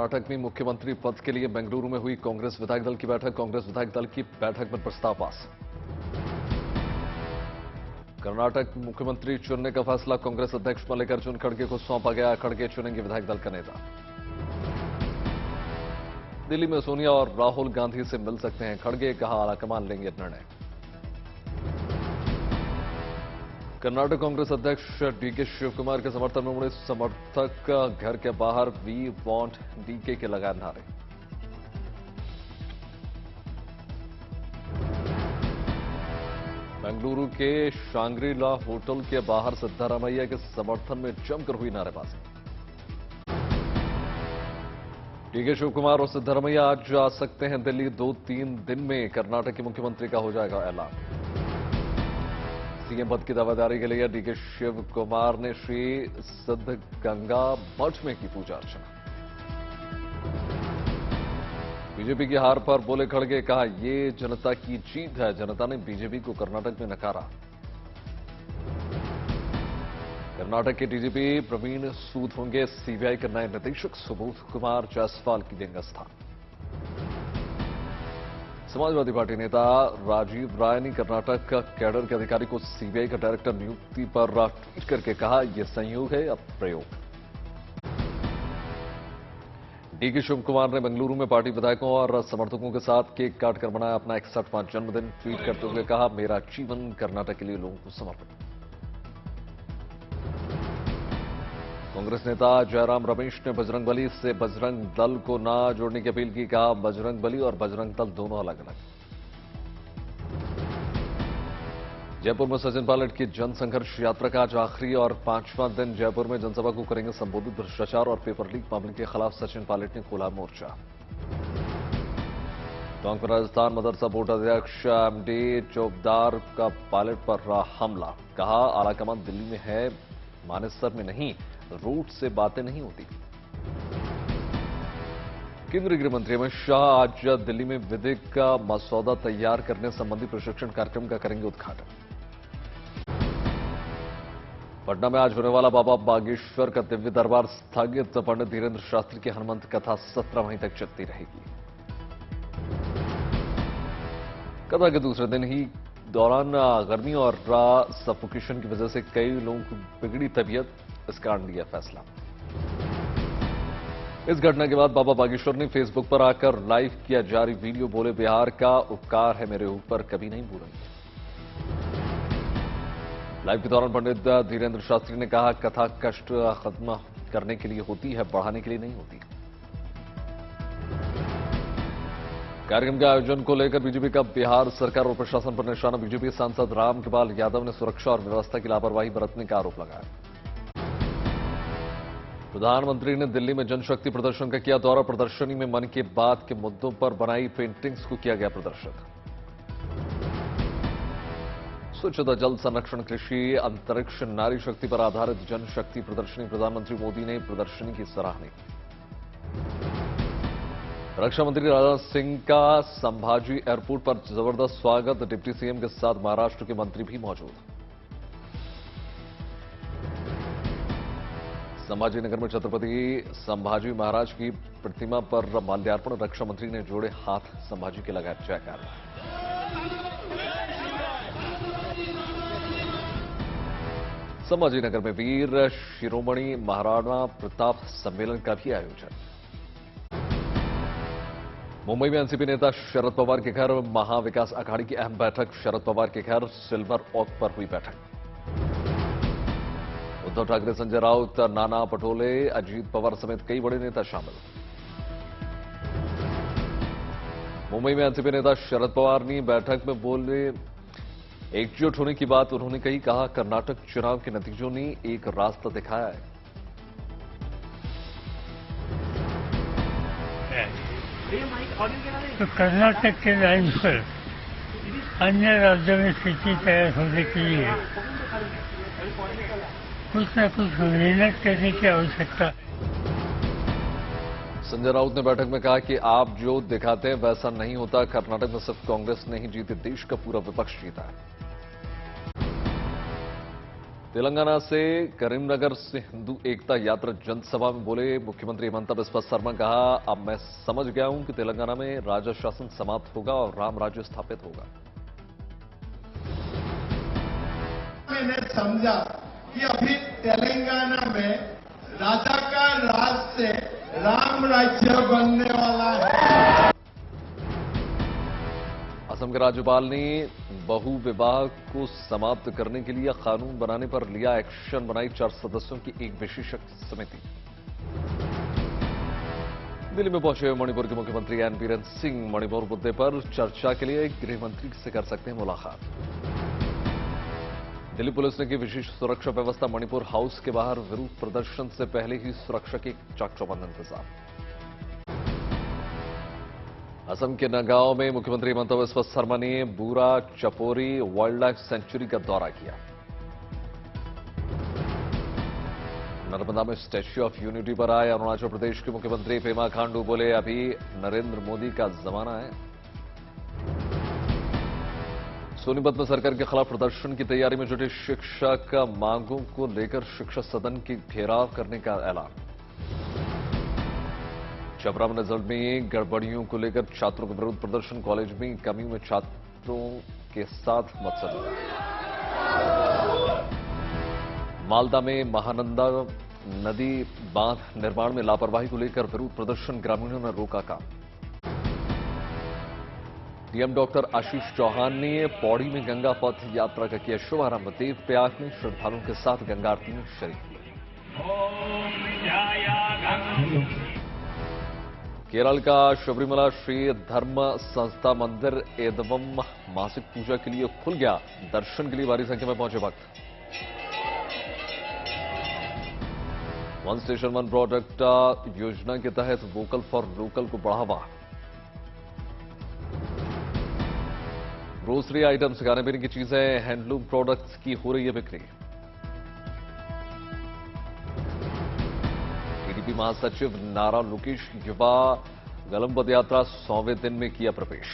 कर्नाटक में मुख्यमंत्री पद के लिए बेंगलुरु में हुई कांग्रेस विधायक दल की बैठक। कांग्रेस विधायक दल की बैठक में प्रस्ताव पास। कर्नाटक में मुख्यमंत्री चुनने का फैसला कांग्रेस अध्यक्ष मल्लिकार्जुन खड़गे को सौंपा गया। खड़गे चुनेंगे विधायक दल का नेता। दिल्ली में सोनिया और राहुल गांधी से मिल सकते हैं खड़गे, कहा आलाकमान लेंगे निर्णय। कर्नाटक कांग्रेस अध्यक्ष डीके शिवकुमार के समर्थन में उमड़े समर्थक घर के बाहर वी वांट डीके के लगाए नारे। बेंगलुरु के शांग्री-ला होटल के बाहर सिद्धारमैया के समर्थन में जमकर हुई नारेबाजी। डीके शिवकुमार और सिद्धारमैया आज जा सकते हैं दिल्ली। 2-3 दिन में कर्नाटक के मुख्यमंत्री का हो जाएगा ऐलान। सीएम पद की दावेदारी के लिए डीके शिवकुमार ने श्री सिद्धगंगा मठ में की पूजा अर्चना। बीजेपी की हार पर बोले खड़गे, कहा ये जनता की जीत है। जनता ने बीजेपी को कर्नाटक में नकारा। कर्नाटक के डीजीपी प्रवीण सूद होंगे सीबीआई के नए निदेशक। सुबोध कुमार जायसवाल की देंगे स्थान। समाजवादी पार्टी नेता राजीव राय ने कर्नाटक कैडर के अधिकारी को सीबीआई का डायरेक्टर नियुक्ति पर ट्वीट करके कहा यह संयोग है या प्रयोग। डीके शिवकुमार ने बेंगलुरु में पार्टी विधायकों और समर्थकों के साथ केक काटकर मनाया अपना 61वां जन्मदिन। ट्वीट करते हुए कहा मेरा जीवन कर्नाटक के लिए लोगों को समर्पित। कांग्रेस नेता जयराम रमेश ने बजरंगबली से बजरंग दल को ना जोड़ने की अपील की। कहा बजरंगबली और बजरंग दल दोनों अलग अलग। जयपुर में सचिन पायलट की जनसंघर्ष यात्रा का आज आखिरी और 5वां दिन। जयपुर में जनसभा को करेंगे संबोधित। भ्रष्टाचार और पेपर लीक मामले के खिलाफ सचिन पायलट ने खोला मोर्चा। टोंक में राजस्थान मदरसा बोर्ड अध्यक्ष एमडी चौबदार का पायलट पर हमला। कहा आलाकमान दिल्ली में है, मानेसर में नहीं। रूट से बातें नहीं होती। केंद्रीय गृह मंत्री अमित शाह आज दिल्ली में विधेयक का मसौदा तैयार करने संबंधी प्रशिक्षण कार्यक्रम का करेंगे उद्घाटन। पटना में आज होने वाला बाबा बागेश्वर का दिव्य दरबार स्थगित। पंडित धीरेन्द्र शास्त्री की हनुमंत कथा 17 मई तक चलती रहेगी। कथा के दूसरे दिन ही दौरान गर्मी और सफोकेशन की वजह से कई लोगों की बिगड़ी तबीयत। इस कारण लिया फैसला। इस घटना के बाद बाबा बागेश्वर ने फेसबुक पर आकर लाइव किया जारी वीडियो। बोले बिहार का उपकार है मेरे ऊपर, कभी नहीं भूलेंगे। लाइव के दौरान पंडित धीरेन्द्र शास्त्री ने कहा कथा कष्ट खत्म करने के लिए होती है, बढ़ाने के लिए नहीं होती। कार्यक्रम के आयोजन को लेकर बीजेपी का बिहार सरकार और प्रशासन पर निशाना। बीजेपी सांसद रामकृपाल यादव ने सुरक्षा और व्यवस्था की लापरवाही बरतने का आरोप लगाया। प्रधानमंत्री ने दिल्ली में जनशक्ति प्रदर्शन का किया दौरा। प्रदर्शनी में मन की बात के मुद्दों पर बनाई पेंटिंग्स को किया गया प्रदर्शन। स्वच्छता, जल संरक्षण, कृषि, अंतरिक्ष, नारी शक्ति पर आधारित जनशक्ति प्रदर्शनी। प्रधानमंत्री मोदी ने प्रदर्शनी की सराहना की। रक्षा मंत्री राजनाथ सिंह का संभाजी एयरपोर्ट पर जबरदस्त स्वागत। डिप्टी सीएम के साथ महाराष्ट्र के मंत्री भी मौजूद। संभाजी नगर में छत्रपति संभाजी महाराज की प्रतिमा पर माल्यार्पण। रक्षा मंत्री ने जोड़े हाथ संभाजी के लगाए जयकार। संभाजी नगर में वीर शिरोमणि महाराणा प्रताप सम्मेलन का भी आयोजन। मुंबई में एनसीपी नेता शरद पवार के घर महाविकास अघाड़ी की अहम बैठक। शरद पवार के घर सिल्वर ओक पर हुई बैठक। उद्धव ठाकरे, संजय राउत, नाना पटोले, अजीत पवार समेत कई बड़े नेता शामिल। मुंबई में एनसीपी नेता शरद पवार ने बैठक में बोले एकजुट होने की बात उन्होंने कही। कहा कर्नाटक चुनाव के नतीजों ने एक रास्ता दिखाया है। तो कर्नाटक के लाइन पर अन्य राज्यों में स्थिति तैयार होने के लिए कुछ न कुछ मेहनत करने की आवश्यकता है। संजय राउत ने बैठक में कहा कि आप जो दिखाते हैं वैसा नहीं होता। कर्नाटक में सिर्फ कांग्रेस नहीं जीती, देश का पूरा विपक्ष जीता है। तेलंगाना से करीमनगर से हिंदू एकता यात्रा जनसभा में बोले मुख्यमंत्री हेमंत बिस्वा शर्मा। कहा, अब मैं समझ गया हूं कि तेलंगाना में राजा शासन समाप्त होगा और राम राज्य स्थापित होगा। मैंने समझा कि अभी तेलंगाना में राजा का राज से राम राज्य बनने वाला है। असम के राज्यपाल ने बहु विवाह को समाप्त करने के लिए कानून बनाने पर लिया एक्शन। बनाई 4 सदस्यों की एक विशेषज्ञ समिति। दिल्ली में पहुंचे मणिपुर के मुख्यमंत्री एन बीरेन सिंह मणिपुर मुद्दे पर चर्चा के लिए गृह मंत्री से कर सकते हैं मुलाकात। दिल्ली पुलिस ने की विशेष सुरक्षा व्यवस्था। मणिपुर हाउस के बाहर विरोध प्रदर्शन से पहले ही सुरक्षा के चाक-चौबंद इंतजाम। असम के नगांव में मुख्यमंत्री हेमंत बिस्वा शर्मा ने बूरा चपोरी वाइल्ड लाइफ सेंचुरी का दौरा किया। नर्मदा में स्टैच्यू ऑफ यूनिटी पर आए अरुणाचल प्रदेश के मुख्यमंत्री पेमा खांडू। बोले, अभी नरेंद्र मोदी का जमाना है। सोनीपत में सरकार के खिलाफ प्रदर्शन की तैयारी में जुटे शिक्षक। मांगों को लेकर शिक्षक सदन की घेराव करने का ऐलान। छपरा में रिजल्ट में गड़बड़ियों को लेकर छात्रों का विरोध प्रदर्शन। कॉलेज में कमी में छात्रों के साथ मत्सर। मालदा में महानंदा नदी बांध निर्माण में लापरवाही को लेकर विरोध प्रदर्शन। ग्रामीणों ने रोका काम। डीएम डॉक्टर आशीष चौहान ने पौड़ी में गंगा पथ यात्रा का किया शुभारंभ। देव प्रयाग में श्रद्धालुओं के साथ गंगा आरती में शरीक हुए। केरल का शबरीमला श्री धर्म संस्था मंदिर एवं मासिक पूजा के लिए खुल गया। दर्शन के लिए भारी संख्या में पहुंचे भक्त। वन स्टेशन वन प्रोडक्ट योजना के तहत वोकल फॉर लोकल को बढ़ावा। ग्रोसरी आइटम्स, खाने पीने की चीजें, हैंडलूम प्रोडक्ट्स की हो रही है बिक्री। टीडीपी महासचिव नारा लोकेश युवा गलम पद यात्रा 100वें दिन में किया प्रवेश।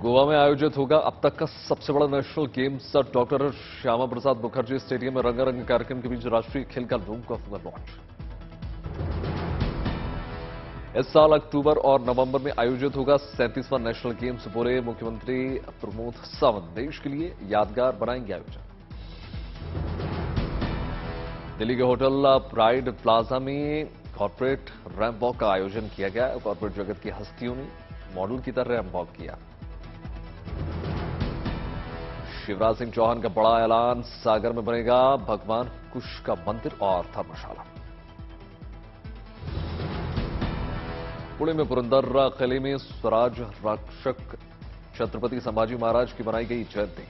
गोवा में आयोजित होगा अब तक का सबसे बड़ा national games. Doctor Shyama Prasad Mukherjee stadium में रंगारंग कार्यक्रम के बीच राष्ट्रीय खेल का लोगो का हुआ लॉन्च। इस साल अक्टूबर और नवंबर में आयोजित होगा 37वां नेशनल गेम्स। बोले मुख्यमंत्री प्रमोद सावंत, देश के लिए यादगार बनाएंगे आयोजन। दिल्ली के होटल प्राइड प्लाजा में कॉर्पोरेट रैंप वॉक का आयोजन किया गया। कॉर्पोरेट जगत की हस्तियों ने मॉडल की तरह रैंप वॉक किया। शिवराज सिंह चौहान का बड़ा ऐलान। सागर में बनेगा भगवान कुश का मंदिर और धर्मशाला। पुणे में पुरंदर किले में स्वराज रक्षक छत्रपति संभाजी महाराज की बनाई गई जयंती।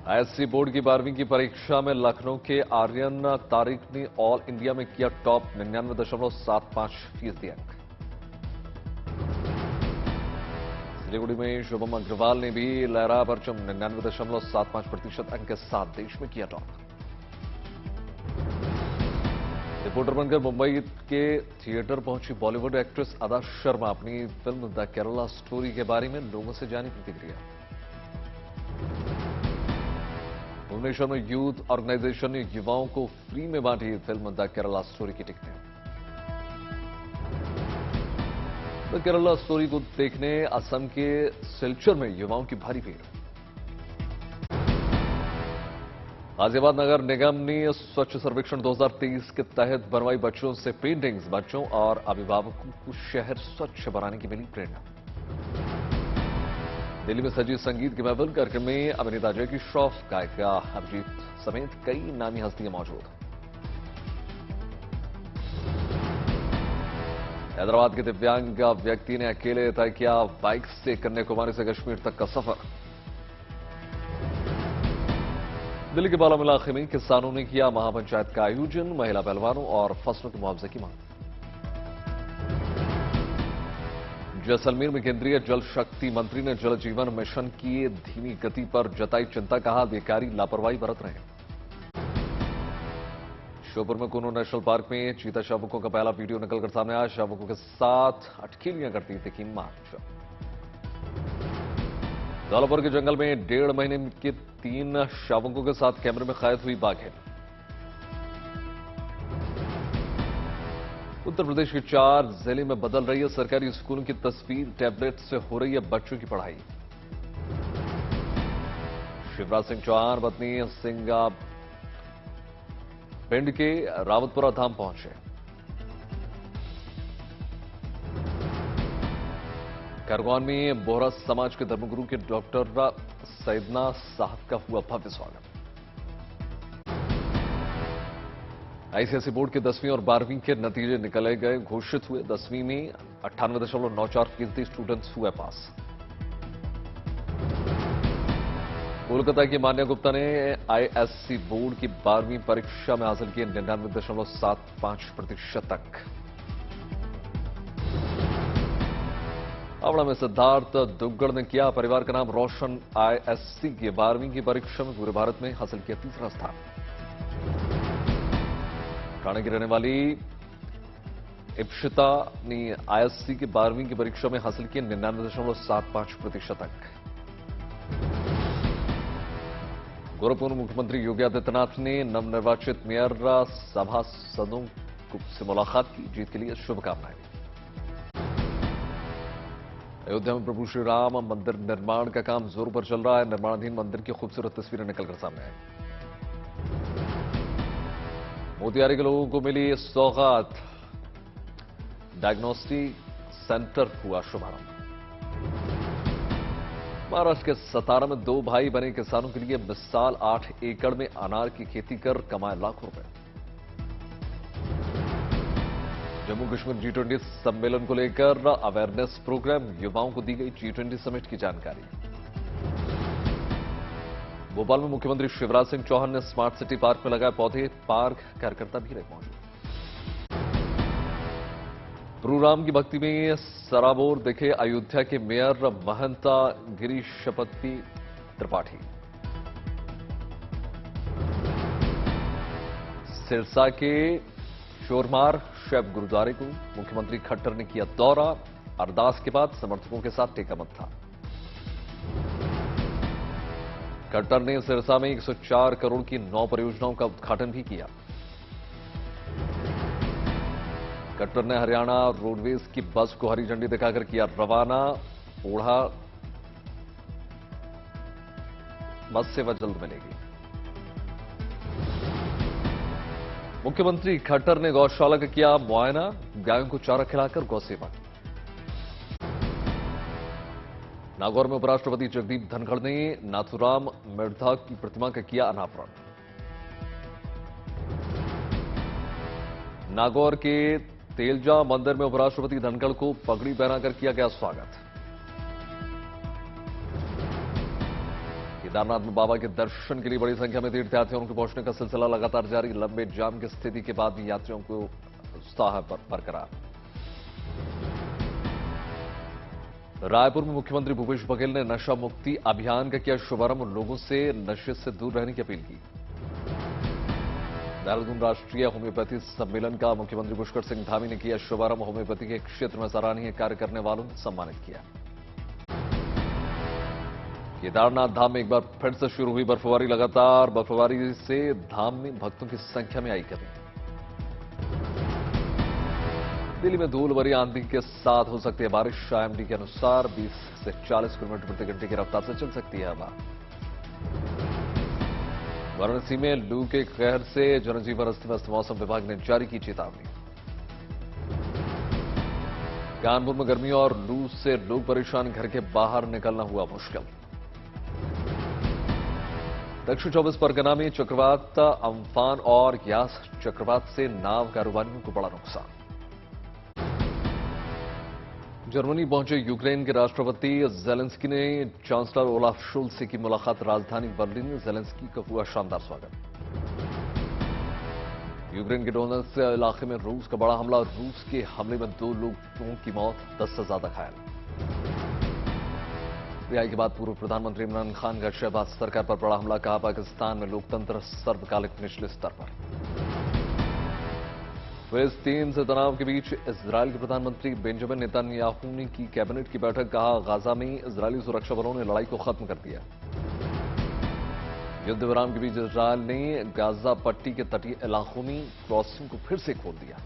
आईएससी बोर्ड की 12वीं की परीक्षा में लखनऊ के आर्यन तारिक ने ऑल इंडिया में किया टॉप। 99.75% अंक। सिलीगुड़ी में शुभम अग्रवाल ने भी लहरा परचम। 99.75% अंक के साथ देश में किया टॉप। रिपोर्टर बनकर मुंबई के थिएटर पहुंची बॉलीवुड एक्ट्रेस अदा शर्मा। अपनी फिल्म द केरला स्टोरी के बारे में लोगों से जानी प्रतिक्रिया। भुवनेश्वर में यूथ ऑर्गेनाइजेशन ने युवाओं को फ्री में बांटी फिल्म द केरला स्टोरी की टिकटें। द केरला स्टोरी को देखने असम के सिलचर में युवाओं की भारी भीड़। गाजियाबाद नगर निगम ने स्वच्छ सर्वेक्षण 2023 के तहत बनवाई बच्चों से पेंटिंग्स। बच्चों और अभिभावकों को शहर स्वच्छ बनाने की मिली प्रेरणा। दिल्ली में सजी संगीत की महफिल। कार्यक्रम में अभिनेता जैकी श्रॉफ, गायिका अभिजीत समेत कई नामी हस्तियां मौजूद। हैदराबाद के दिव्यांग व्यक्ति ने अकेले तय किया बाइक से कन्याकुमारी से कश्मीर तक का सफर। दिल्ली के बालाम इलाके में किसानों ने किया महापंचायत का आयोजन। महिला पहलवानों और फसलों के मुआवजे की मांग। जैसलमेर में केंद्रीय जल शक्ति मंत्री ने जल जीवन मिशन की धीमी गति पर जताई चिंता। कहा, अधिकारी लापरवाही बरत रहे हैं। श्योपुर में कूनो नेशनल पार्क में चीता शावकों का पहला वीडियो निकलकर सामने आया। शावकों के साथ अटखेलियां करती दिखी मार्च। धौलापुर के जंगल में 1.5 महीने के 3 शावकों के साथ कैमरे में कैद हुई बाघिन। उत्तर प्रदेश के 4 जिले में बदल रही है सरकारी स्कूलों की तस्वीर, टैबलेट से हो रही है बच्चों की पढ़ाई। शिवराज सिंह चौहान पत्नी सिंगा पिंड के रावतपुरा धाम पहुंचे। खरगोन में बोहरा समाज के धर्मगुरु के डॉक्टर सैदना साहब का हुआ भव्य स्वागत। आईसीएसई बोर्ड के 10वीं और 12वीं के नतीजे निकले गए, घोषित हुए। 10वीं में 98.94% स्टूडेंट्स हुए पास। कोलकाता की मान्या गुप्ता ने आईएससी बोर्ड की 12वीं परीक्षा में हासिल किए 99.75% अंक। हावड़ा में सिद्धार्थ दुग्गड़ ने किया परिवार का नाम रोशन। आईएससी की 12वीं की परीक्षा में पूरे भारत में हासिल किया 3रा स्थान। ठाणे की रहने वाली इप्शिता ने आईएससी की 12वीं की परीक्षा में हासिल किए 99.75% अंक। गोरखपुर मुख्यमंत्री योगी आदित्यनाथ ने नवनिर्वाचित मेयर सभासदों से मुलाकात की, जीत के लिए शुभकामनाएं दी। अयोध्या में प्रभु श्री राम मंदिर निर्माण का काम जोरों पर चल रहा है। निर्माणाधीन मंदिर की खूबसूरत तस्वीरें निकलकर सामने आई। मोतिहारी के लोगों को मिली सौगात, डायग्नोस्टिक सेंटर हुआ शुभारंभ। महाराष्ट्र के सतारा में 2 भाई बने किसानों के लिए मिसाल, 8 एकड़ में अनार की खेती कर कमाए लाखों रुपए। जम्मू कश्मीर G20 सम्मेलन को लेकर अवेयरनेस प्रोग्राम, युवाओं को दी गई G20 समिट की जानकारी। भोपाल में मुख्यमंत्री शिवराज सिंह चौहान ने स्मार्ट सिटी पार्क में लगाए पौधे, पार्क कार्यकर्ता भी रहे मौजूद। प्रभु राम की भक्ति में सराबोर दिखे अयोध्या के मेयर महंता गिरीशपति त्रिपाठी। सिरसा के शोरमार शैव गुरुद्वारे को मुख्यमंत्री खट्टर ने किया दौरा। अरदास के बाद समर्थकों के साथ टेका मत्था। खट्टर ने सिरसा में 104 करोड़ की 9 परियोजनाओं का उद्घाटन भी किया। खट्टर ने हरियाणा रोडवेज की बस को हरी झंडी दिखाकर किया रवाना। ओढ़ा बस सेवा जल्द मिलेगी। मुख्यमंत्री खट्टर ने गौशाला का किया मुआयना, गायों को चारा खिलाकर गौ सेवा की। नागौर में उपराष्ट्रपति जगदीप धनखड़ ने नाथुराम मिर्धा की प्रतिमा का किया अनावरण। नागौर के तेलजा मंदिर में उपराष्ट्रपति धनखड़ को पगड़ी पहनाकर किया गया स्वागत। केदारनाथ में बाबा के दर्शन के लिए बड़ी संख्या में तीर्थयात्रियों के पहुंचने का सिलसिला लगातार जारी। लंबे जाम की स्थिति के बाद भी यात्रियों को उत्साह बरकरार। रायपुर में मुख्यमंत्री भूपेश बघेल ने नशा मुक्ति अभियान का किया शुभारंभ, लोगों से नशे से दूर रहने की अपील की। देहरादून राष्ट्रीय होम्योपैथी सम्मेलन का मुख्यमंत्री पुष्कर सिंह धामी ने किया शुभारंभ। होम्योपैथी के क्षेत्र में सराहनीय कार्य करने वालों को सम्मानित किया। केदारनाथ धाम में एक बार फिर से शुरू हुई बर्फबारी। लगातार बर्फबारी से धाम में भक्तों की संख्या में आई कमी। दिल्ली में धूल भरी आंधी के साथ हो सकती है बारिश। आईएमडी के अनुसार 20 से 40 किलोमीटर प्रति घंटे की रफ्तार से चल सकती है हवा। वाराणसी में लू के कहर से जनजीवन अस्त व्यस्त, मौसम विभाग ने जारी की चेतावनी। कानपुर में गर्मी और लू से लोग परेशान, घर के बाहर निकलना हुआ मुश्किल। दक्षिण 24 परगना में चक्रवात अम्फान और यास चक्रवात से नाव कारोबारियों को बड़ा नुकसान। जर्मनी पहुंचे यूक्रेन के राष्ट्रपति जेलेंस्की ने चांसलर ओलाफ शोल्ज से की मुलाकात। राजधानी बर्लिन में जेलेंस्की का हुआ शानदार स्वागत। यूक्रेन के डोनेट्स्क इलाके में रूस का बड़ा हमला। रूस के हमले में 2 लोगों की मौत, 10 से ज्यादा घायल। रिहाई के बाद पूर्व प्रधानमंत्री इमरान खान का शहबाज सरकार पर बड़ा हमला। कहा पाकिस्तान में लोकतंत्र सर्वकालिक निचले स्तर पर। फिलिस्तीन से तनाव के बीच इजरायल के प्रधानमंत्री बेंजामिन नेतन्याहू ने की कैबिनेट की बैठक। कहा, गाजा में इजरायली सुरक्षा बलों ने लड़ाई को खत्म कर दिया। युद्ध विराम के बीच इजरायल ने गाजा पट्टी के तटीय इलाकों में क्रॉसिंग को फिर से खोल दिया।